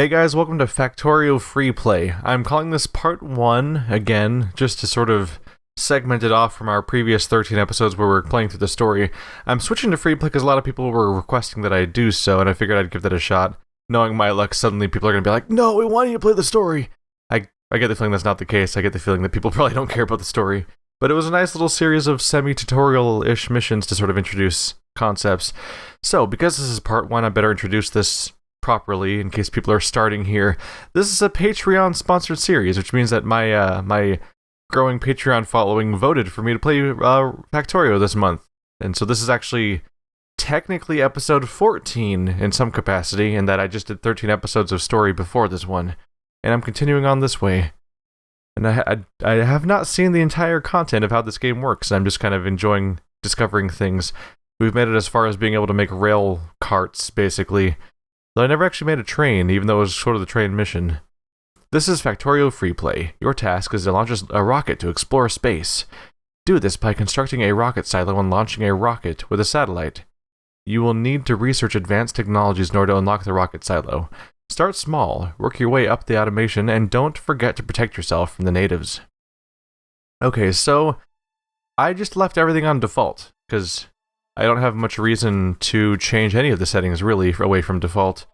Hey guys, welcome to Factorio Freeplay. I'm calling this part 1, again, just to sort of segment it off from our previous 13 episodes where we're playing through the story. I'm switching to Freeplay because a lot of people were requesting that I do so, and I figured I'd give that a shot. Knowing my luck, suddenly people are going to be like, no, we want you to play the story! I get the feeling that's not the case. I get the feeling that people probably don't care about the story. But it was a nice little series of semi-tutorial-ish missions to sort of introduce concepts. So, because this is part 1, I better introduce this properly in case people are starting here. This is a Patreon sponsored series, which means that my growing Patreon following voted for me to play Factorio this month. And so this is actually technically episode 14 in some capacity, in that I just did 13 episodes of story before this one. And I'm continuing on this way. And I have not seen the entire content of how this game works. I'm just kind of enjoying discovering things. We've made it as far as being able to make rail carts, basically. Though I never actually made a train, even though it was sort of the train mission. This is Factorio Freeplay. Your task is to launch a rocket to explore space. Do this by constructing a rocket silo and launching a rocket with a satellite. You will need to research advanced technologies in order to unlock the rocket silo. Start small, work your way up the automation, and don't forget to protect yourself from the natives. Okay, so I just left everything on default, because I don't have much reason to change any of the settings, really, away from default,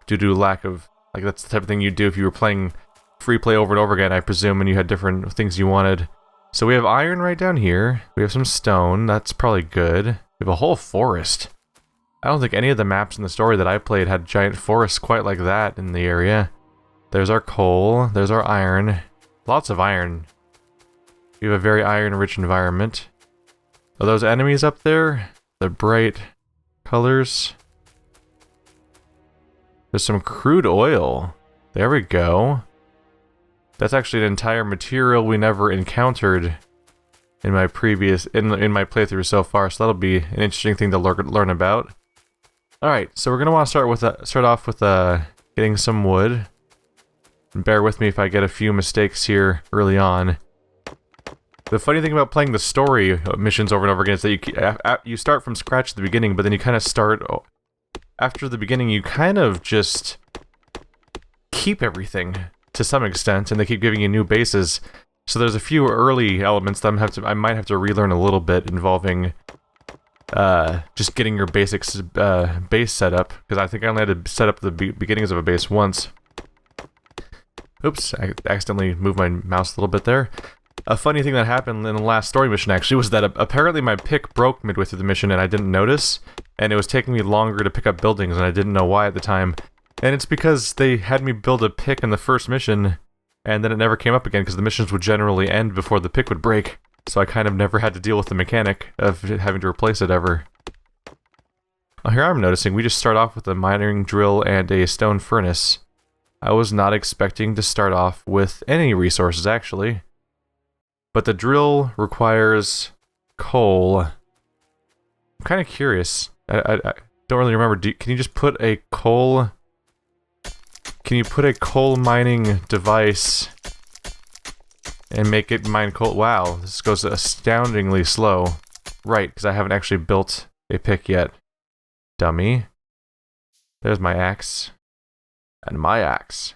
due to lack of, like, that's the type of thing you'd do if you were playing Freeplay over and over again, I presume, and you had different things you wanted. So we have iron right down here, we have some stone, that's probably good. We have a whole forest. I don't think any of the maps in the story that I played had giant forests quite like that in the area. There's our coal, there's our iron. Lots of iron. We have a very iron-rich environment. Are those enemies up there? The bright colors. There's some crude oil. There we go. That's actually an entire material we never encountered in my previous in my playthrough so far, so that'll be an interesting thing to learn about. Alright, so we're going to want to start off with getting some wood. And bear with me if I get a few mistakes here early on. The funny thing about playing the story missions over and over again is that you start from scratch at the beginning, but then you kind of start... After the beginning, you kind of just keep everything to some extent, and they keep giving you new bases. So there's a few early elements that I might have to relearn a little bit, involving just getting your basics base set up, because I think I only had to set up the beginnings of a base once. Oops, I accidentally moved my mouse a little bit there. A funny thing that happened in the last story mission, actually, was that apparently my pick broke midway through the mission and I didn't notice, and it was taking me longer to pick up buildings, and I didn't know why at the time. And it's because they had me build a pick in the first mission, and then it never came up again, because the missions would generally end before the pick would break, so I kind of never had to deal with the mechanic of having to replace it ever. Oh, here I'm noticing we just start off with a mining drill and a stone furnace. I was not expecting to start off with any resources, actually. But the drill requires coal. I'm kind of curious. I don't really remember. Can you just put a coal... Can you put a coal mining device and make it mine coal? Wow, this goes astoundingly slow. Right, because I haven't actually built a pick yet. Dummy. There's my axe. And my axe.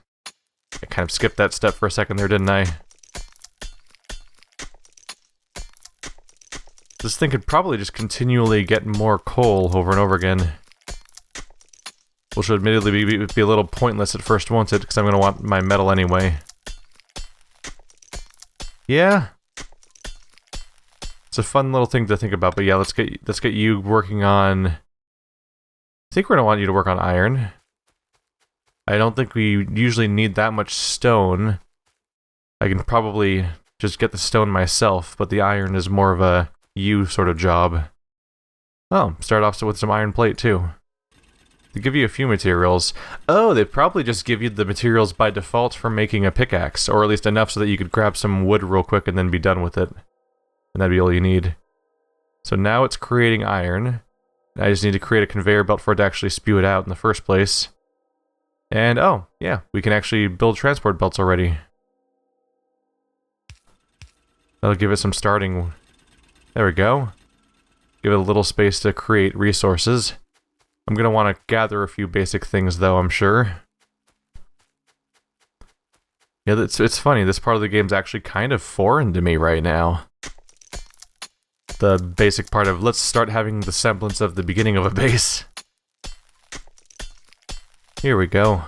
I kind of skipped that step for a second there, didn't I? This thing could probably just continually get more coal over and over again. Which would admittedly be a little pointless at first, won't it? Because I'm going to want my metal anyway. Yeah. It's a fun little thing to think about, but yeah, let's get you working on... I think we're going to want you to work on iron. I don't think we usually need that much stone. I can probably just get the stone myself, but the iron is more of a you sort of job. Oh, start off with some iron plate too. They give you a few materials. Oh, they probably just give you the materials by default for making a pickaxe, or at least enough so that you could grab some wood real quick and then be done with it. And that'd be all you need. So now it's creating iron. I just need to create a conveyor belt for it to actually spew it out in the first place. And oh, yeah, we can actually build transport belts already. That'll give it some starting... There we go. Give it a little space to create resources. I'm going to want to gather a few basic things, though, I'm sure. Yeah, it's funny. This part of the game's actually kind of foreign to me right now. The basic part of let's start having the semblance of the beginning of a base. Here we go.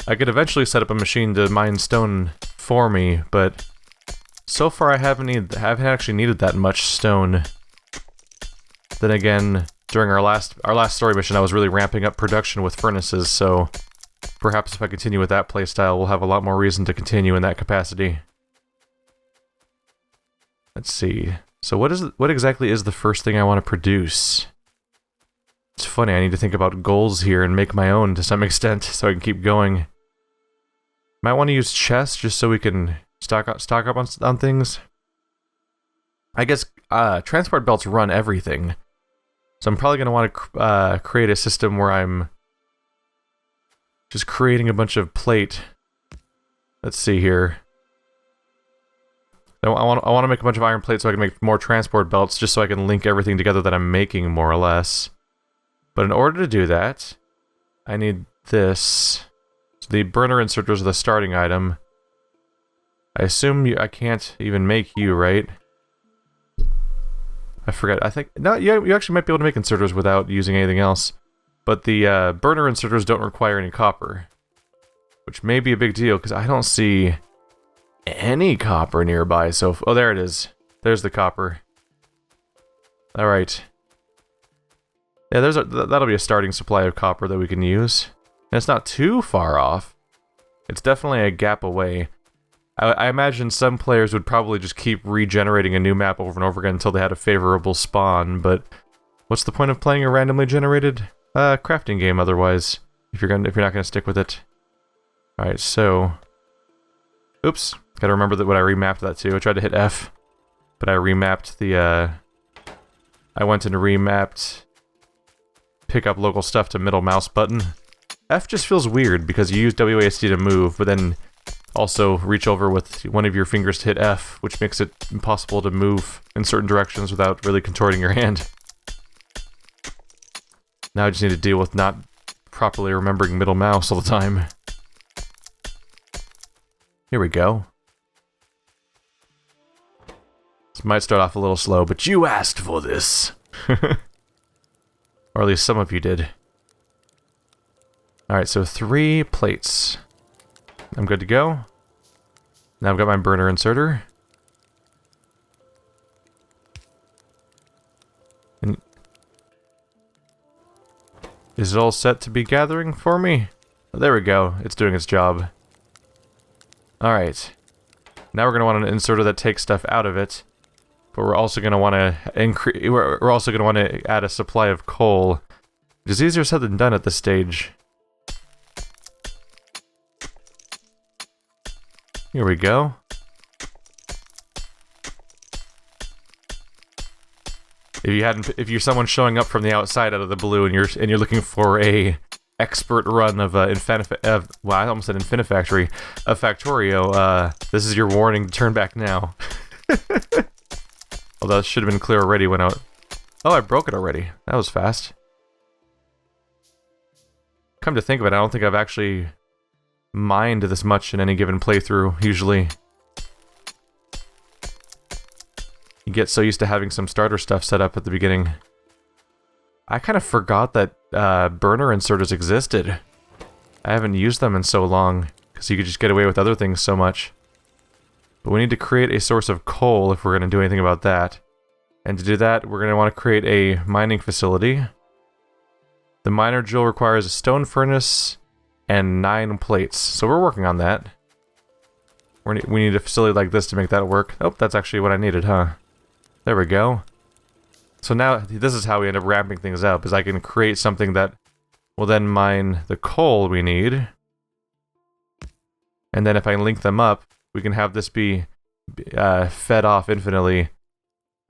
I could eventually set up a machine to mine stone for me, but so far I haven't actually needed that much stone. Then again, during our last story mission, I was really ramping up production with furnaces, so perhaps if I continue with that playstyle, we'll have a lot more reason to continue in that capacity. Let's see. So what exactly is the first thing I want to produce? It's funny, I need to think about goals here and make my own to some extent so I can keep going. Might want to use chests just so we can stock up on things. I guess transport belts run everything. So I'm probably going to want to create a system where I'm just creating a bunch of plate. Let's see here. I want to make a bunch of iron plates so I can make more transport belts just so I can link everything together that I'm making more or less. But in order to do that, I need this. So the burner inserters are the starting item. I assume I can't even make you, right? I forget. I think... No, you actually might be able to make inserters without using anything else. But the burner inserters don't require any copper. Which may be a big deal, because I don't see any copper nearby. So... Oh, there it is. There's the copper. Alright. Yeah, that'll be a starting supply of copper that we can use. And it's not too far off. It's definitely a gap away. I imagine some players would probably just keep regenerating a new map over and over again until they had a favorable spawn, but what's the point of playing a randomly generated crafting game otherwise, if you're not gonna stick with it? Alright, so... Oops, gotta remember that when I remapped that too. I tried to hit F, but I remapped the, I went and remapped pick up local stuff to middle mouse button. F just feels weird because you use WASD to move, but then also reach over with one of your fingers to hit F, which makes it impossible to move in certain directions without really contorting your hand. Now I just need to deal with not properly remembering middle mouse all the time. Here we go. This might start off a little slow, but you asked for this! Or at least some of you did. Alright, so 3 plates. I'm good to go. Now I've got my burner inserter. And is it all set to be gathering for me? Oh, there we go. It's doing its job. Alright. Now we're going to want an inserter that takes stuff out of it. But we're also going to want to we're also going to want to add a supply of coal. Which is easier said than done at this stage. Here we go. If you're someone showing up from the outside out of the blue and you're looking for a expert run of well, I almost said Infinifactory, of Factorio, this is your warning to turn back now. Although it should have been clear already when I... Oh, I broke it already. That was fast. Come to think of it, I don't think I've actually mined this much in any given playthrough, usually. You get so used to having some starter stuff set up at the beginning. I kind of forgot that burner inserters existed. I haven't used them in so long, because you could just get away with other things so much. But we need to create a source of coal if we're going to do anything about that. And to do that, we're going to want to create a mining facility. The miner drill requires a stone furnace and 9 plates, so we're working on that. We need a facility like this to make that work. Oh, that's actually what I needed, huh? There we go. So now, this is how we end up ramping things up, is I can create something that will then mine the coal we need. And then if I link them up, we can have this be fed off infinitely. And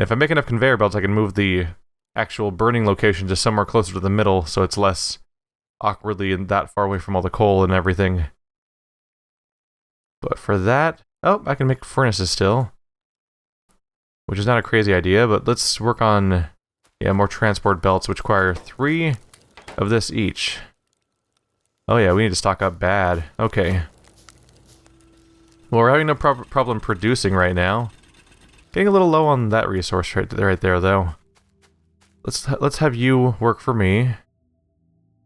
if I make enough conveyor belts, I can move the actual burning location just somewhere closer to the middle, so it's less awkwardly and that far away from all the coal and everything. But for that... Oh, I can make furnaces still. Which is not a crazy idea, but let's work on more transport belts, which require 3 of this each. Oh yeah, we need to stock up bad. Okay. Well, we're having no problem producing right now. Getting a little low on that resource right there, though. Let's have you work for me.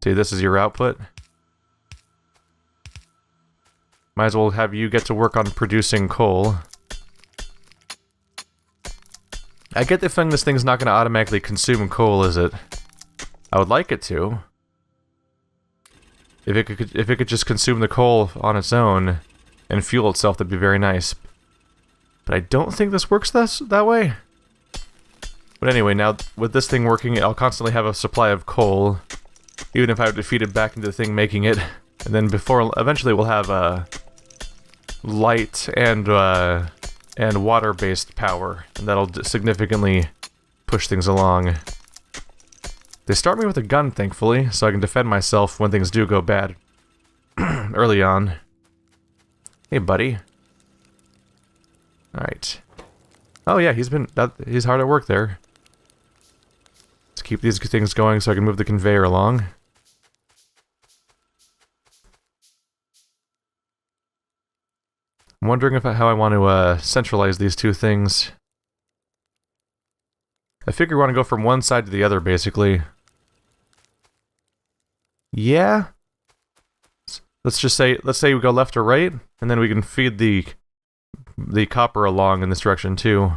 See, this is your output. Might as well have you get to work on producing coal. I get the feeling this thing's not going to automatically consume coal, is it? I would like it to. If it could just consume the coal on its own and fuel itself, that'd be very nice. But I don't think this works that way. But anyway, now with this thing working, I'll constantly have a supply of coal, even if I have to feed it back into the thing making it. And then eventually we'll have light and water-based power, and that'll significantly push things along. They start me with a gun, thankfully, so I can defend myself when things do go bad early on. Hey, buddy. Alright. Oh yeah, he's hard at work there. Let's keep these things going so I can move the conveyor along. I'm wondering how I want to centralize these two things. I figure we want to go from one side to the other, basically. Yeah. Let's say we go left or right, and then we can feed the copper along in this direction too.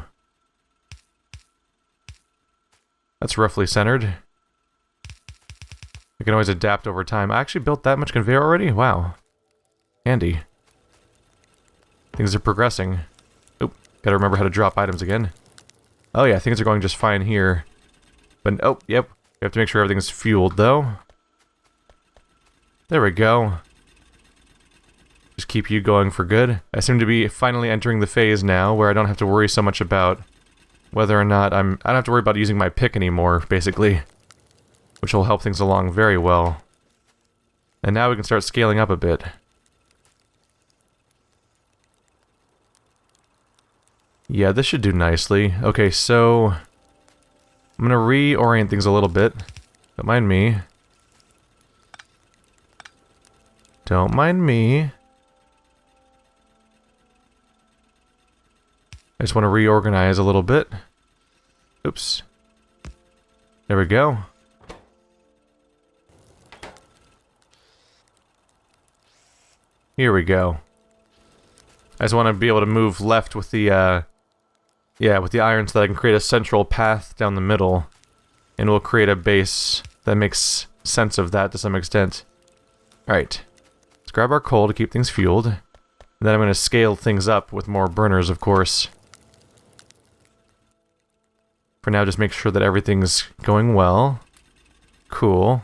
That's roughly centered. We can always adapt over time. I actually built that much conveyor already? Wow. Handy. Things are progressing. Oop, gotta remember how to drop items again. Oh yeah, things are going just fine here. But, oh, yep. We have to make sure everything's fueled, though. There we go. Just keep you going for good. I seem to be finally entering the phase now where I don't have to worry so much about whether or not I don't have to worry about using my pick anymore, basically. Which will help things along very well. And now we can start scaling up a bit. Yeah, this should do nicely. Okay, so I'm gonna reorient things a little bit. Don't mind me. Don't mind me. I just want to reorganize a little bit. Oops. There we go. Here we go. I just want to be able to move left with the, with the iron so that I can create a central path down the middle. And we'll create a base that makes sense of that to some extent. Alright. Let's grab our coal to keep things fueled. And then I'm going to scale things up with more burners, of course. For now, just make sure that everything's going well. Cool.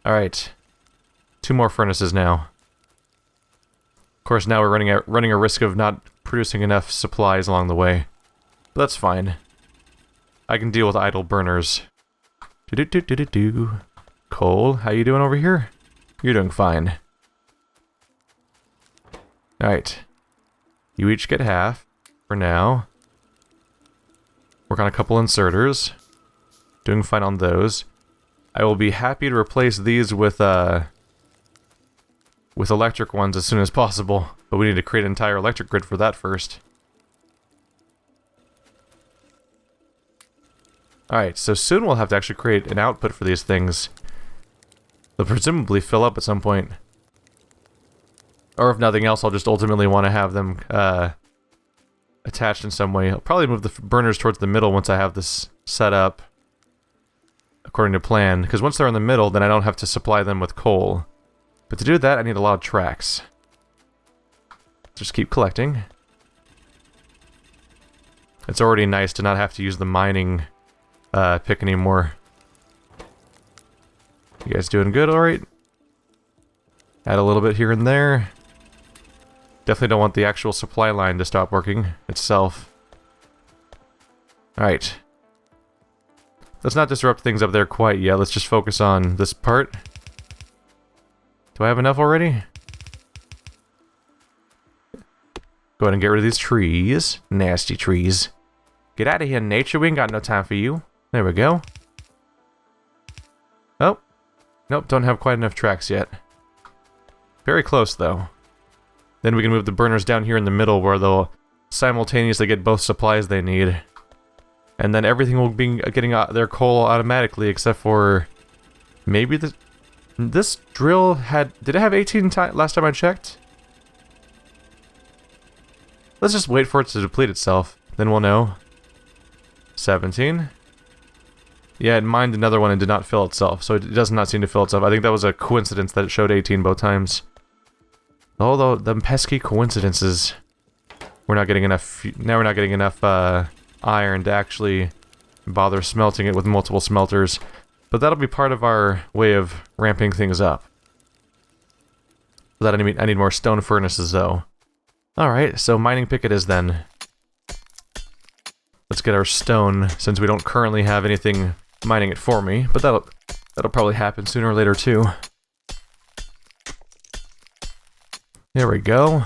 Alright. 2 more furnaces now. Of course, now we're running a risk of not producing enough supplies along the way. But that's fine. I can deal with idle burners. Coal, how you doing over here? You're doing fine. Alright. You each get half, for now. Work on a couple inserters. Doing fine on those. I will be happy to replace these with electric ones as soon as possible, but we need to create an entire electric grid for that first. Alright, so soon we'll have to actually create an output for these things. They'll presumably fill up at some point. Or if nothing else, I'll just ultimately want to have them attached in some way. I'll probably move the burners towards the middle once I have this set up according to plan, because once they're in the middle, then I don't have to supply them with coal. But to do that, I need a lot of tracks. Just keep collecting. It's already nice to not have to use the mining pick anymore. You guys doing good, alright? Add a little bit here and there. Definitely don't want the actual supply line to stop working itself. Alright. Let's not disrupt things up there quite yet. Let's just focus on this part. Do I have enough already? Go ahead and get rid of these trees. Nasty trees. Get out of here, nature. We ain't got no time for you. There we go. Oh. Nope, don't have quite enough tracks yet. Very close, though. Then we can move the burners down here in the middle where they'll simultaneously get both supplies they need. And then everything will be getting their coal automatically, except for maybe this drill had... Did it have 18 last time I checked? Let's just wait for it to deplete itself. Then we'll know. 17. Yeah, it mined another one and did not fill itself, so it does not seem to fill itself. I think that was a coincidence that it showed 18 both times. Although, the pesky coincidences. We're not getting enough... Now we're not getting enough iron to actually bother smelting it with multiple smelters. But that'll be part of our way of ramping things up. I need more stone furnaces, though. Alright, so mining pick it is then. Let's get our stone, since we don't currently have anything mining it for me, but that'll probably happen sooner or later too. There we go.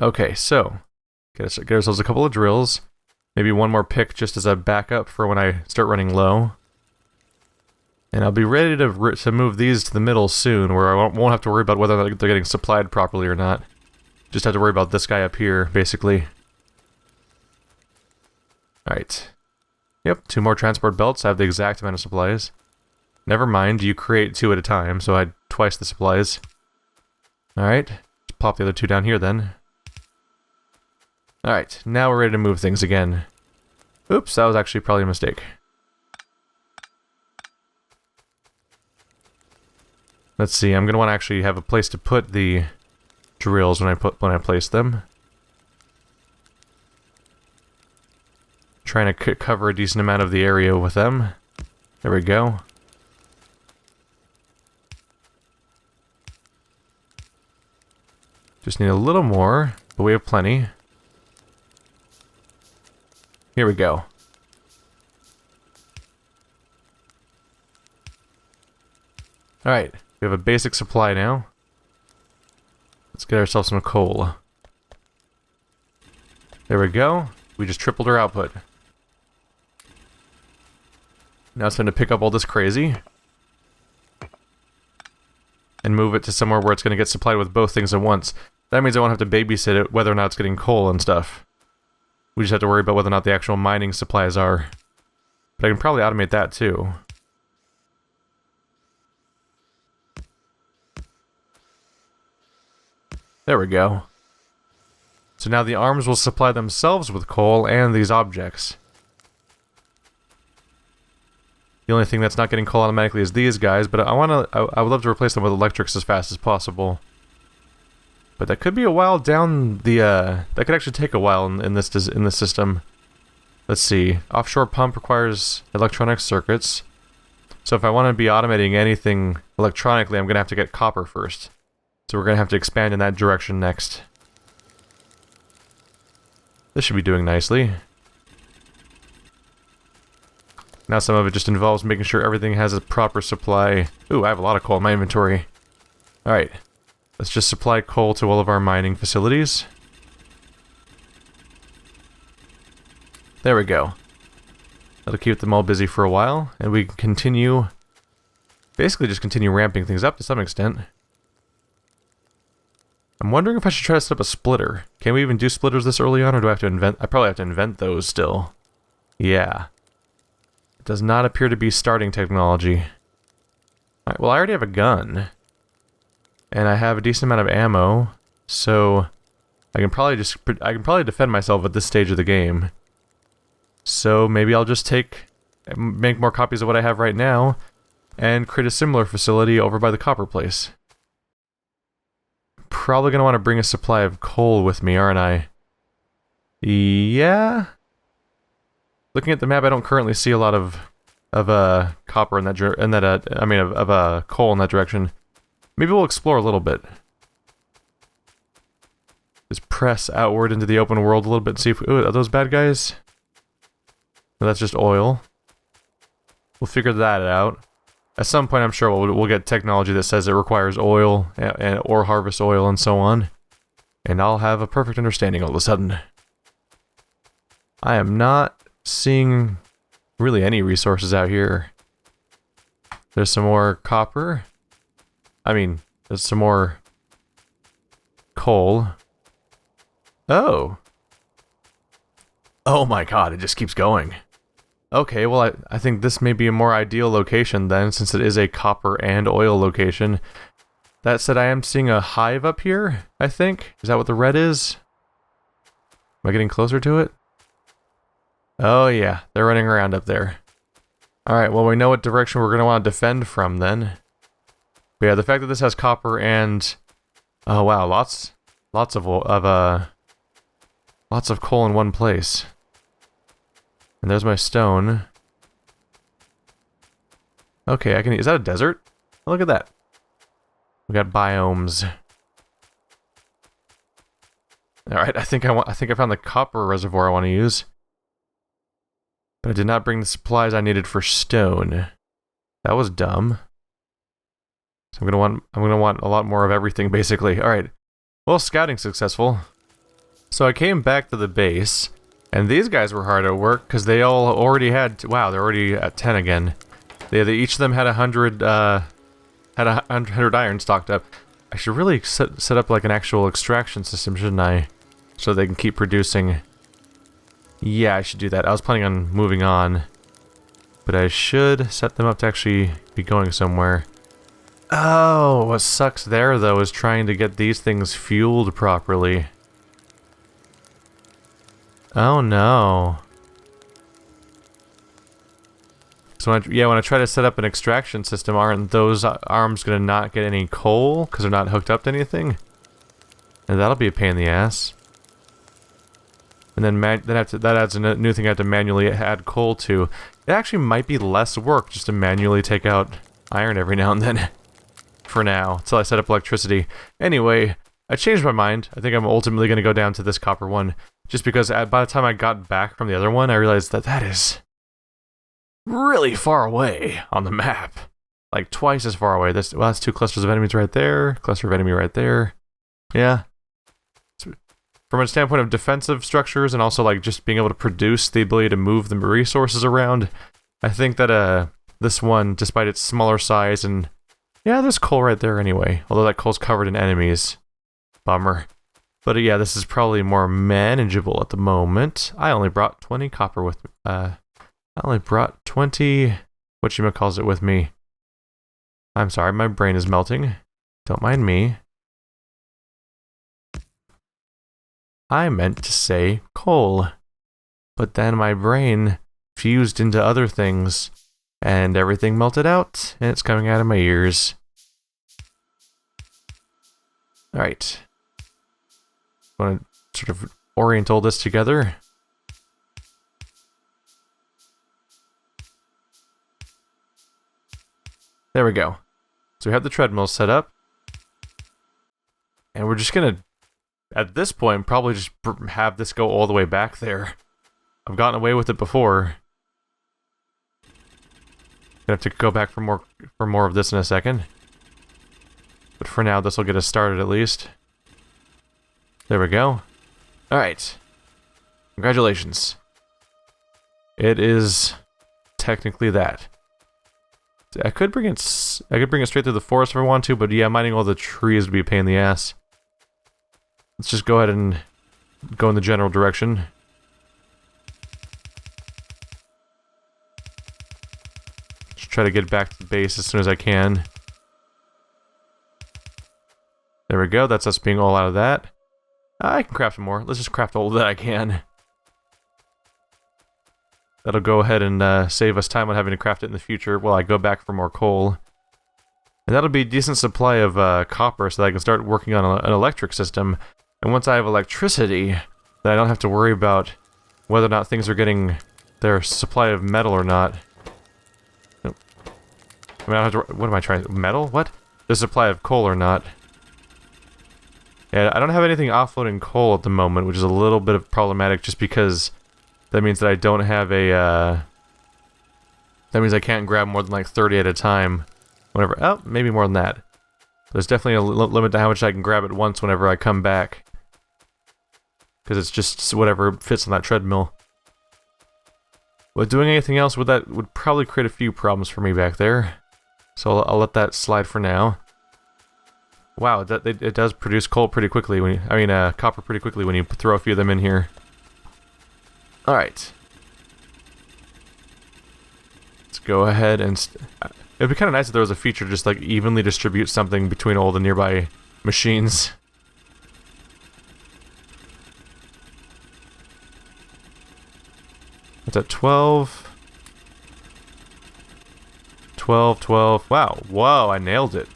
Okay, so get ourselves a couple of drills, maybe one more pick just as a backup for when I start running low. And I'll be ready to move these to the middle soon, where I won't have to worry about whether they're getting supplied properly or not. Just have to worry about this guy up here, basically. Alright. Yep, 2 more transport belts. I have the exact amount of supplies. Never mind, you create 2 at a time, so I had twice the supplies. Alright, let's pop the other 2 down here then. Alright, now we're ready to move things again. Oops, that was actually probably a mistake. Let's see, I'm going to want to actually have a place to put the drills when I place them. Trying to cover a decent amount of the area with them. There we go. Just need a little more, but we have plenty. Here we go. Alright. We have a basic supply now. Let's get ourselves some coal. There we go. We just tripled our output. Now it's time to pick up all this crazy. And move it to somewhere where it's going to get supplied with both things at once. That means I won't have to babysit it whether or not it's getting coal and stuff. We just have to worry about whether or not the actual mining supplies are. But I can probably automate that too. There we go. So now the arms will supply themselves with coal and these objects. The only thing that's not getting coal automatically is these guys, but I would love to replace them with electrics as fast as possible. But that could be a while down the that could actually take a while in this system. Let's see. Offshore pump requires electronic circuits. So if I want to be automating anything electronically, I'm going to have to get copper first. So we're going to have to expand in that direction next. This should be doing nicely. Now some of it just involves making sure everything has a proper supply. Ooh, I have a lot of coal in my inventory. Alright. Let's just supply coal to all of our mining facilities. There we go. That'll keep them all busy for a while, and we can continue... Basically just continue ramping things up to some extent. I'm wondering if I should try to set up a splitter. Can we even do splitters this early on, or do I have to invent... I probably have to invent those still. Yeah. It does not appear to be starting technology. Alright, well I already have a gun. And I have a decent amount of ammo, so... I can probably defend myself at this stage of the game. So maybe I'll just make more copies of what I have right now, and create a similar facility over by the copper place. Probably gonna want to bring a supply of coal with me, aren't I? Yeah? Looking at the map, I don't currently see a lot of copper in that coal in that direction. Maybe we'll explore a little bit. Just press outward into the open world a little bit and see if... Ooh, are those bad guys? No, that's just oil. We'll figure that out. At some point, I'm sure we'll get technology that says it requires oil, or harvest oil, and so on. And I'll have a perfect understanding all of a sudden. I am not seeing really any resources out here. There's some more copper. I mean, there's some more coal. Oh. Oh my god, it just keeps going. Okay, well I think this may be a more ideal location then, since it is a copper and oil location. That said, I am seeing a hive up here, I think. Is that what the red is? Am I getting closer to it? Oh yeah, they're running around up there. Alright, well we know what direction we're going to want to defend from then. But yeah, the fact that this has copper and... Oh wow, lots of coal in one place. And there's my stone. Okay, I can... Is that a desert? Oh, look at that. We got biomes. Alright, I think I found the copper reservoir I want to use. But I did not bring the supplies I needed for stone. That was dumb. So I'm gonna want a lot more of everything basically. Alright. Well, scouting successful. So I came back to the base, and these guys were hard at work because they all already had... Wow, they're already at 10 again. They each of them had 100 iron stocked up. I should really set up like an actual extraction system, shouldn't I? So they can keep producing. Yeah, I should do that. I was planning on moving on, but I should set them up to actually be going somewhere. Oh, what sucks there though is trying to get these things fueled properly. Oh no. So when I try to set up an extraction system, aren't those arms gonna not get any coal because they're not hooked up to anything? And that'll be a pain in the ass. And then that adds a new thing I have to manually add coal to. It actually might be less work just to manually take out iron every now and then. For now, until I set up electricity. Anyway, I changed my mind. I think I'm ultimately going to go down to this copper one. Just because by the time I got back from the other one, I realized that is really far away on the map. Like twice as far away. Well, that's 2 clusters of enemies right there. Cluster of enemy right there. Yeah. From a standpoint of defensive structures and also like just being able to produce the ability to move the resources around, I think that this one, despite its smaller size and... Yeah, there's coal right there anyway, although that coal's covered in enemies. Bummer. But yeah, this is probably more manageable at the moment. I only brought 20 copper with me. I only brought 20... whatchamacallit it with me. I'm sorry, my brain is melting. Don't mind me. I meant to say coal. But then my brain fused into other things. And everything melted out, and it's coming out of my ears. Alright. Want to sort of orient all this together. There we go. So we have the treadmill set up. And we're just gonna, at this point, probably just have this go all the way back there. I've gotten away with it before. Gonna have to go back for more of this in a second. But for now, this will get us started at least. There we go. Alright. Congratulations. It is technically that. I could bring it straight through the forest if I want to, but yeah, mining all the trees would be a pain in the ass. Let's just go ahead and go in the general direction. Try to get back to the base as soon as I can. There we go, that's us being all out of that. I can craft some more. Let's just craft all that I can. That'll go ahead and save us time on having to craft it in the future while I go back for more coal. And that'll be a decent supply of copper so that I can start working on an electric system. And once I have electricity, then I don't have to worry about whether or not things are getting their supply of metal or not. I mean, I don't have to, what am I trying? Metal? What? The supply of coal or not? Yeah, I don't have anything offloading coal at the moment, which is a little bit of problematic just because that means that I don't have a, that means I can't grab more than like 30 at a time. Whenever, oh, maybe more than that. There's definitely a limit to how much I can grab at once whenever I come back. Because it's just whatever fits on that treadmill. But doing anything else with that would probably create a few problems for me back there. So I'll let that slide for now. Wow, it does produce coal pretty quickly when copper pretty quickly when you throw a few of them in here. Alright. Let's go ahead and... it'd be kind of nice if there was a feature to just like evenly distribute something between all the nearby machines. It's at 12. 12, 12. Wow, whoa, I nailed it.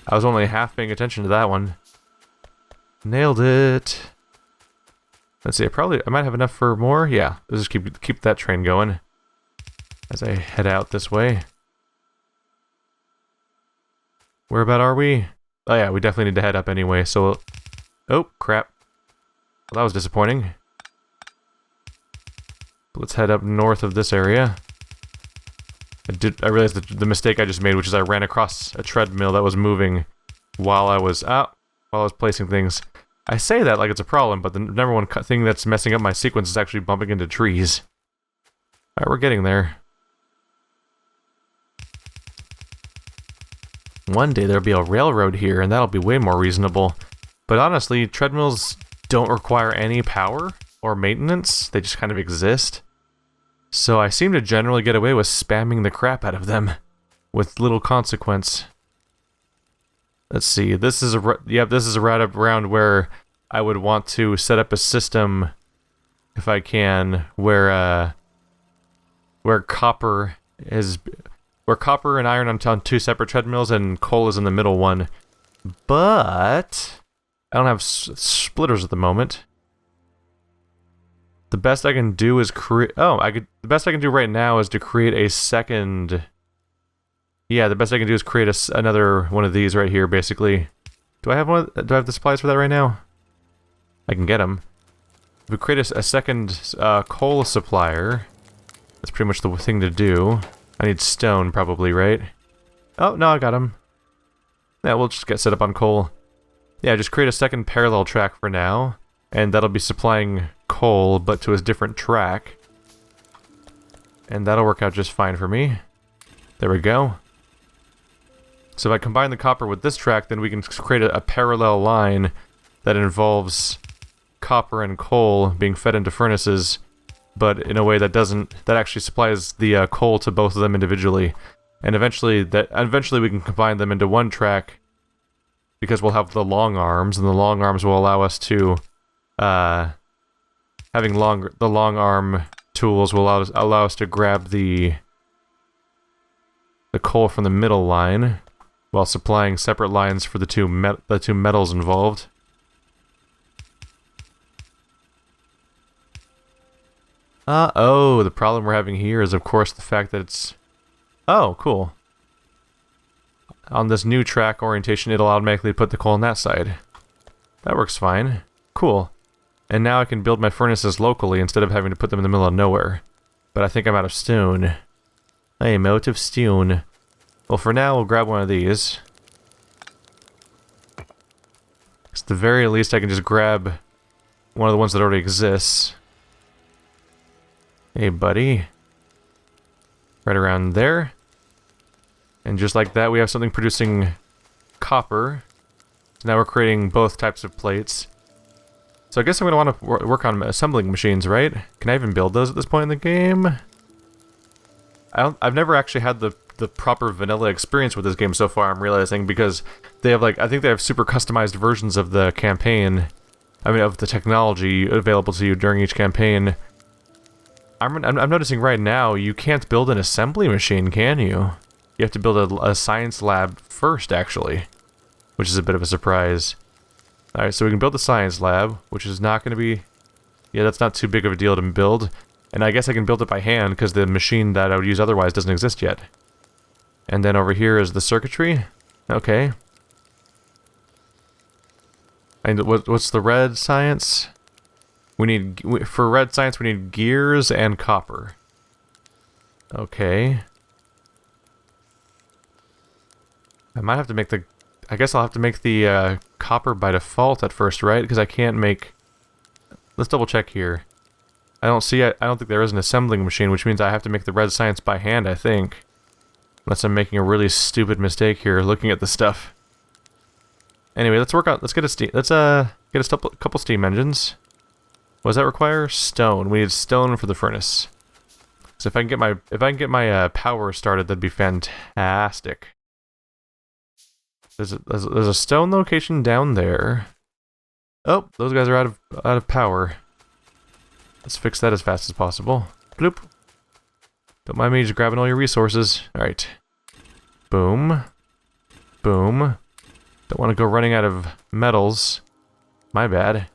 I was only half paying attention to that one. Nailed it. Let's see, I might have enough for more. Yeah, let's just keep that train going as I head out this way. Where about are we? Oh yeah, we definitely need to head up anyway, so... Oh, crap. Well, that was disappointing. Let's head up north of this area. I realized the mistake I just made, which is I ran across a treadmill that was moving while I was placing things. I say that like it's a problem, but the number one thing that's messing up my sequence is actually bumping into trees. Alright, we're getting there. One day there'll be a railroad here, and that'll be way more reasonable. But honestly, treadmills don't require any power or maintenance. They just kind of exist. So I seem to generally get away with spamming the crap out of them with little consequence. Let's see. This is a route around where I would want to set up a system, if I can, where copper and iron are on two separate treadmills and coal is in the middle one. But I don't have splitters at the moment. The best I can do is create... the best I can do right now is to create a second... Yeah, the best I can do is create another one of these right here, basically. Do I have the supplies for that right now? I can get them. If we create a second coal supplier, that's pretty much the thing to do. I need stone, probably, right? Oh, no, I got them. Yeah, we'll just get set up on coal. Yeah, just create a second parallel track for now, and that'll be supplying coal, but to a different track. And that'll work out just fine for me. There we go. So if I combine the copper with this track, then we can create a parallel line that involves copper and coal being fed into furnaces, but in a way that actually supplies the coal to both of them individually. And eventually we can combine them into one track, because we'll have the long arms, and the long arms will allow us to having the long arm tools will allow us to grab the coal from the middle line, while supplying separate lines for the two metals involved. Oh, the problem we're having here is, of course, the fact that it's... Oh, cool. On this new track orientation, it'll automatically put the coal on that side. That works fine. Cool. And now I can build my furnaces locally instead of having to put them in the middle of nowhere. But I think I'm out of stone. I am out of stone. Well, for now, we'll grab one of these. At the very least, I can just grab one of the ones that already exists. Hey, buddy. Right around there. And just like that, we have something producing copper. So now we're creating both types of plates. So I guess I'm going to want to work on assembling machines, right? Can I even build those at this point in the game? I've never actually had the proper vanilla experience with this game so far, I'm realizing, because they have I think they have super customized versions of the campaign. I mean, of the technology available to you during each campaign. I'm noticing right now, you can't build an assembly machine, can you? You have to build a science lab first, actually. Which is a bit of a surprise. Alright, so we can build the science lab, which is not going to be... Yeah, that's not too big of a deal to build. And I guess I can build it by hand, because the machine that I would use otherwise doesn't exist yet. And then over here is the circuitry. Okay. And what's the red science? For red science, we need gears and copper. Okay. I might have to make I guess I'll have to make the copper by default at first, right? Because I can't make... Let's double check here. I don't think there is an assembling machine, which means I have to make the red science by hand, I think. Unless I'm making a really stupid mistake here looking at the stuff. Anyway, let's get a couple steam engines. What does that require? Stone. We need stone for the furnace. So if I can get my power started, that'd be fantastic. There's a stone location down there. Oh, those guys are out of power. Let's fix that as fast as possible. Bloop. Don't mind me just grabbing all your resources. Alright. Boom. Boom. Don't want to go running out of metals. My bad.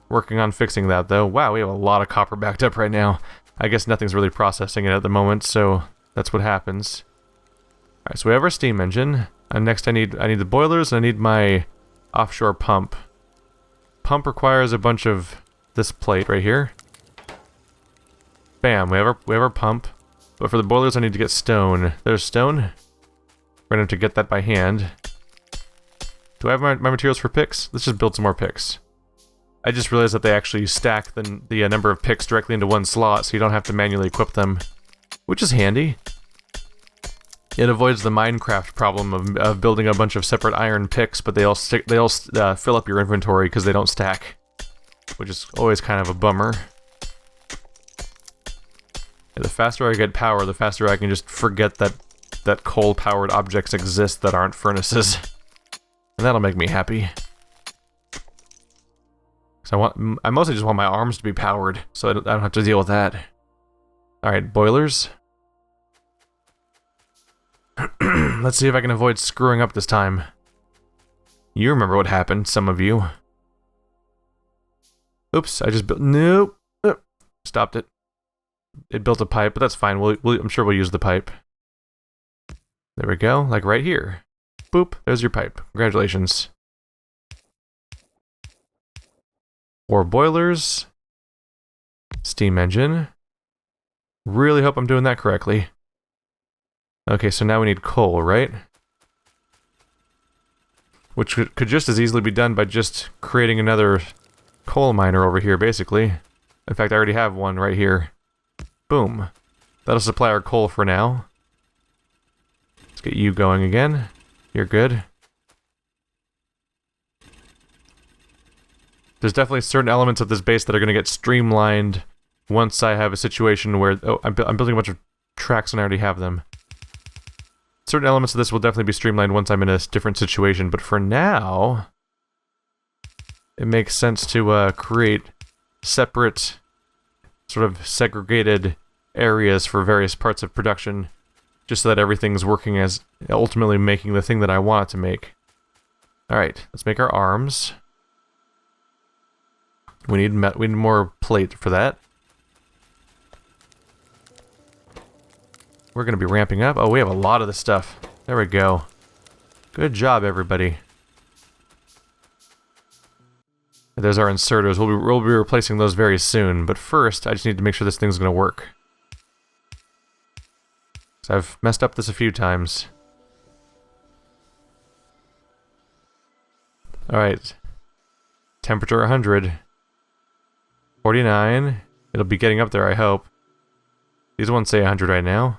Working on fixing that, though. Wow, we have a lot of copper backed up right now. I guess nothing's really processing it at the moment, so that's what happens. Alright, so we have our steam engine. And next I need the boilers, and I need my offshore pump. Pump requires a bunch of this plate right here. Bam, we have our pump. But for the boilers I need to get stone. There's stone. We're gonna have to get that by hand. Do I have my materials for picks? Let's just build some more picks. I just realized that they actually stack the number of picks directly into one slot, so you don't have to manually equip them, which is handy. It avoids the Minecraft problem of building a bunch of separate iron picks, but they all fill up your inventory because they don't stack, which is always kind of a bummer. Yeah, the faster I get power, the faster I can just forget that coal-powered objects exist that aren't furnaces, and that'll make me happy. So I mostly just want my arms to be powered, so I don't have to deal with that. Alright, boilers. Let's see if I can avoid screwing up this time. You remember what happened, some of you. Oops, I just built... Nope. Stopped it. It built a pipe, but that's fine. I'm sure we'll use the pipe. There we go, like right here. Boop, there's your pipe. Congratulations. 4 boilers. Steam engine. Really hope I'm doing that correctly. Okay, so now we need coal, right? Which could just as easily be done by just creating another coal miner over here, basically. In fact, I already have one right here. Boom. That'll supply our coal for now. Let's get you going again. You're good. There's definitely certain elements of this base that are going to get streamlined once I have a situation where... Oh, I'm building a bunch of tracks and I already have them. Certain elements of this will definitely be streamlined once I'm in a different situation, but for now... It makes sense to create separate, sort of segregated areas for various parts of production, just so that everything's working as ultimately making the thing that I want it to make. Alright, let's make our arms. We need more plate for that. We're going to be ramping up. Oh, we have a lot of this stuff. There we go. Good job, everybody. There's our inserters. We'll be replacing those very soon, but first, I just need to make sure this thing's going to work. So I've messed up this a few times. Alright. Temperature 100. 49. It'll be getting up there, I hope. These ones say 100 right now.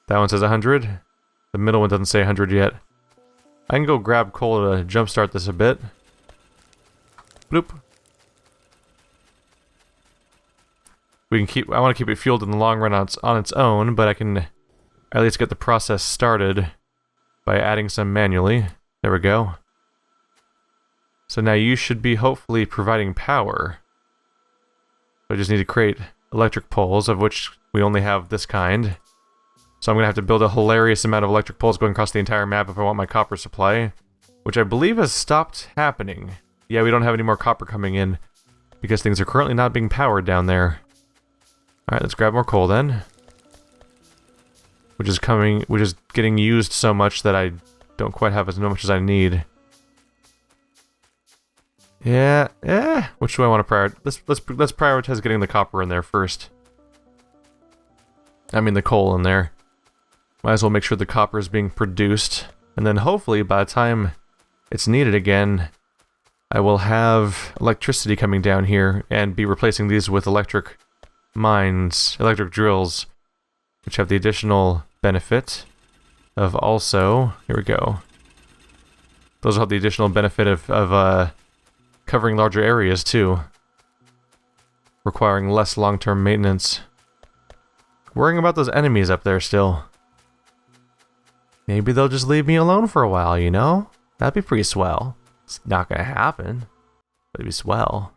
That one says 100. The middle one doesn't say 100 yet. I can go grab coal to jumpstart this a bit. Bloop. I want to keep it fueled in the long run on its own, but I can at least get the process started by adding some manually. There we go. So now you should be hopefully providing power. I just need to create electric poles, of which we only have this kind. So I'm going to have to build a hilarious amount of electric poles going across the entire map if I want my copper supply, which I believe has stopped happening. Yeah, we don't have any more copper coming in, because things are currently not being powered down there. Alright, let's grab more coal then. Which is getting used so much that I don't quite have as much as I need. Yeah, which do I want to prioritize? Let's prioritize getting the copper in there first. I mean the coal in there. Might as well make sure the copper is being produced, and then hopefully by the time it's needed again, I will have electricity coming down here and be replacing these with electric mines, electric drills, which have the additional benefit of also, here we go. Those will have the additional benefit of covering larger areas too, requiring less long-term maintenance. Worrying about those enemies up there still. Maybe they'll just leave me alone for a while, you know? That'd be pretty swell. It's not gonna happen, but it'd be swell.